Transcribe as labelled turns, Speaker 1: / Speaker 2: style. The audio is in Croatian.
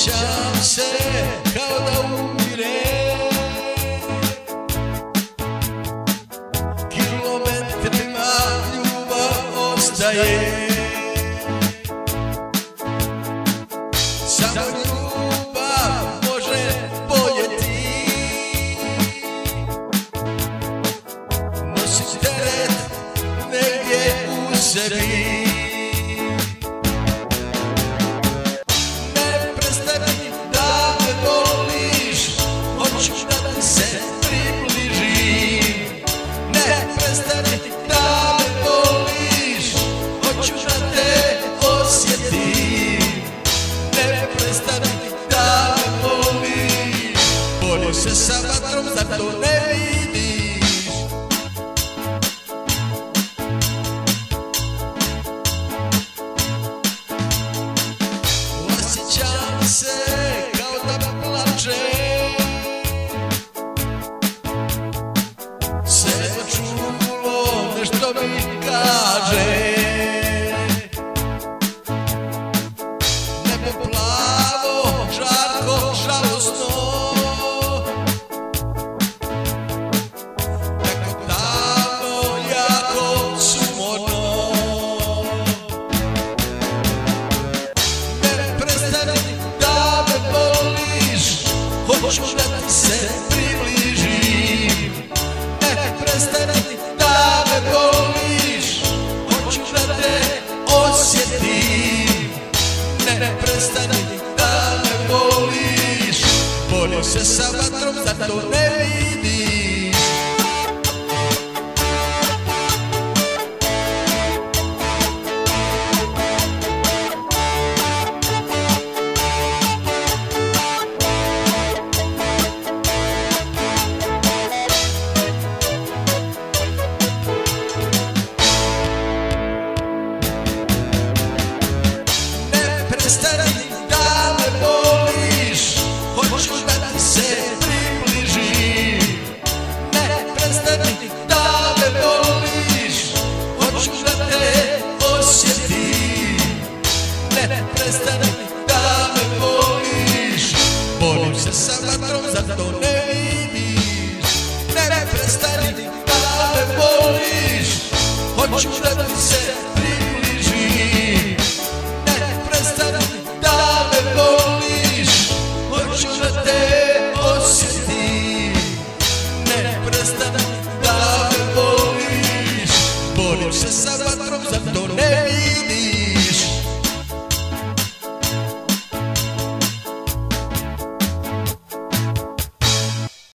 Speaker 1: Osjećam se kao da umirem, kilometrima ljubav ostaje. Samo ljubav može boljeti, nosi teret negdje u sebi. Ne prestani da me voliš, hoću da ti se približim. Ne prestani da me voliš, hoću da te osjetim. Ne prestani da me voliš, borim se sa vatrom, zar to ne vidiš? Osjećam se kao da plačem, sve čulo nešto mi kaže. Nebo plavo, žarko, žalosno, tako davno, jako sumorno. Ne prestani da me voliš, hoću da ti se približim. Ne prestani da me voliš, hoću da te osjetim. Ne prestani da me voliš, borim se sa vatrom, zar to ne vidiš? Prestani da me voliš, hoću da ti se približim. Ne prestani da me voliš, hoću da te osjetim. Ne prestani da me voliš, borim se sa vatrom, zar to ne vidiš? Ne prestani da me voliš, hoću da ti se približim. Ne prestani da me voliš, hoću da te osjetim. Ne prestani da me voliš, borim se sa